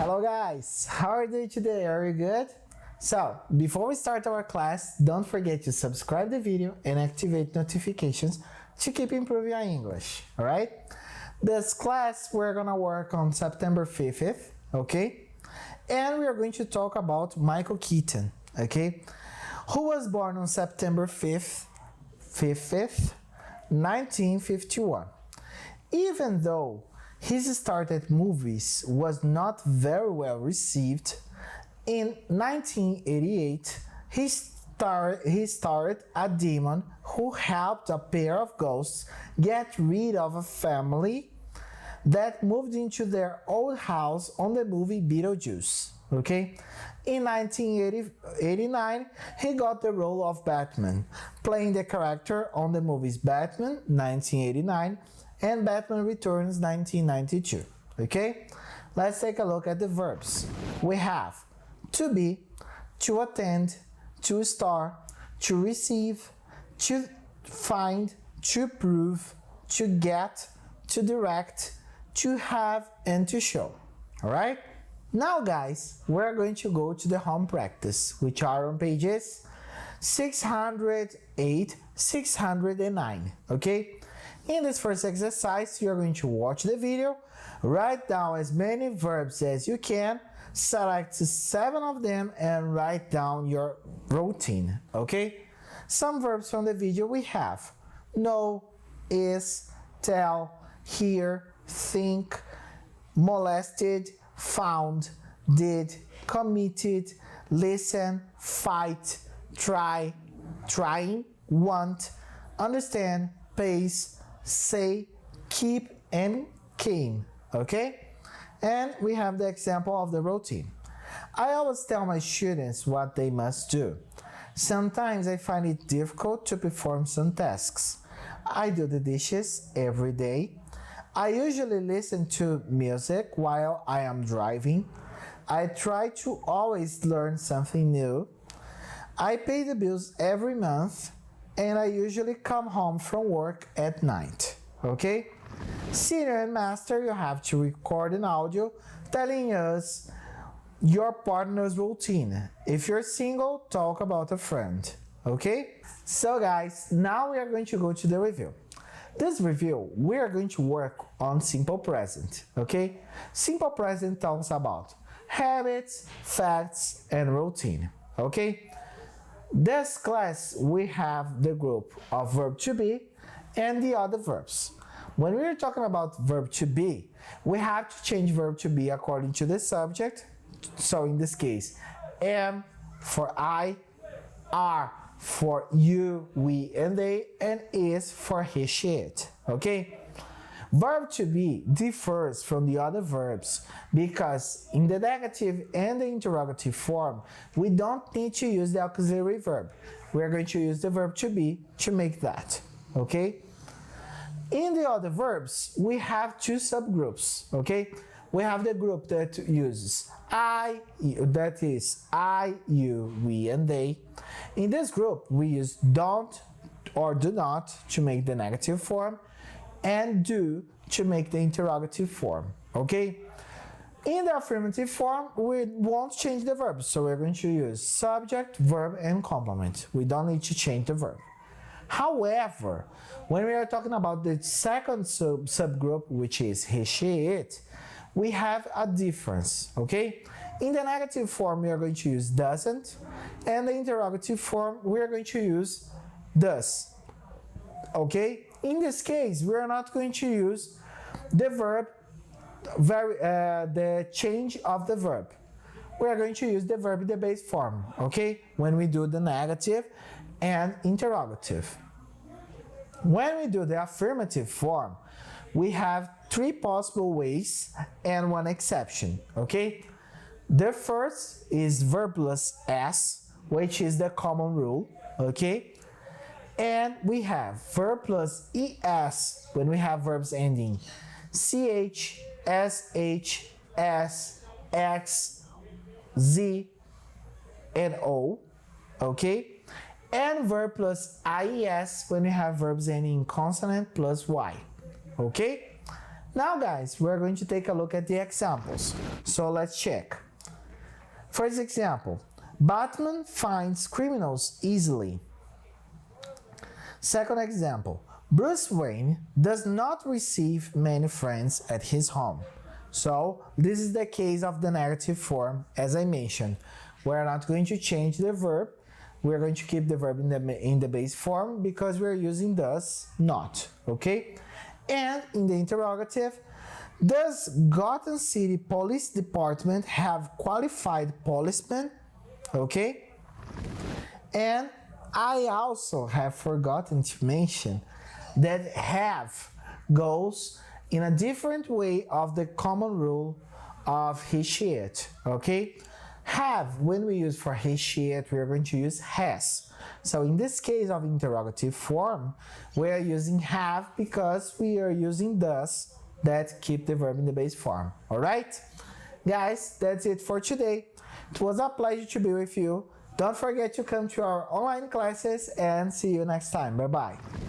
Hello guys, how are you doing today? Are you good? So, before we start our class, don't forget to subscribe the video and activate notifications to keep improving your English, alright? This class we're gonna work on September 5th, okay? And we are going to talk about Michael Keaton, okay? Who was born on September 5th, 1951. Even though his start at movies was not very well received, in 1988 he starred a demon who helped a pair of ghosts get rid of a family that moved into their old house on the movie Beetlejuice. Okay? In 1989, he got the role of Batman, playing the character on the movies Batman 1989 and Batman Returns 1992. Okay? Let's take a look at the verbs. We have to be, to attend, to star, to receive, to find, to prove, to get, to direct, to have, and to show. Alright? Now guys, we're going to go to the home practice, which are on pages 608, 609, okay? In this first exercise, you're going to watch the video, write down as many verbs as you can, select 7 of them, and write down your routine, okay? Some verbs from the video we have: know, is, tell, hear, think, molested, found, did, committed, listen, fight, try, trying, want, understand, pace, say, keep, and came. Okay? And we have the example of the routine. I always tell my students what they must do. Sometimes I find it difficult to perform some tasks. I do the dishes every day. I usually listen to music while I am driving. I try to always learn something new. I pay the bills every month, and I usually come home from work at night. Okay? Senior and master, you have to record an audio telling us your partner's routine. If you're single, talk about a friend. Okay? So guys, now we are going to go to the review. This review, we are going to work on simple present, okay? Simple present talks about habits, facts, and routine, okay? This class, we have the group of verb to be and the other verbs. When we are talking about verb to be, we have to change verb to be according to the subject. So in this case, am for I, are for you, we, and they, and is for he, she, it. Okay? Verb to be differs from the other verbs because in the negative and the interrogative form, we don't need to use the auxiliary verb. We're going to use the verb to be to make that. Okay? In the other verbs, we have 2 subgroups. Okay? We have the group that uses I, that is I, you, we, and they. In this group, we use don't or do not to make the negative form and do to make the interrogative form, okay? In the affirmative form, we won't change the verb, so we're going to use subject, verb, and complement. We don't need to change the verb. However, when we are talking about the second subgroup, which is he, she, it, we have a difference, okay? In the negative form, we are going to use doesn't, and the interrogative form, we are going to use does, okay? In this case, we are not going to use the verb, the change of the verb. We are going to use the verb in the base form, okay? When we do the negative and interrogative. When we do the affirmative form, we have 3 possible ways and 1 exception, okay? The first is verb plus s, which is the common rule, okay? And we have verb plus es when we have verbs ending ch, sh, s, x, z, and o, okay? And verb plus ies when we have verbs ending consonant plus y, okay? Now guys, we're going to take a look at the examples. So let's check. First example, Batman finds criminals easily. Second example, Bruce Wayne does not receive many friends at his home. So this is the case of the negative form, as I mentioned. We're not going to change the verb. We're going to keep the verb in the base form because we're using does not, okay? And in the interrogative, does Gotham City Police Department have qualified policemen? Okay? And I also have forgotten to mention that have goes in a different way of the common rule of he, she, it. Okay? Have, when we use for he, she, it, we are going to use has. So in this case of interrogative form, we are using have because we are using does that keep the verb in the base form. Alright? Guys, that's it for today. It was a pleasure to be with you. Don't forget to come to our online classes and see you next time. Bye-bye.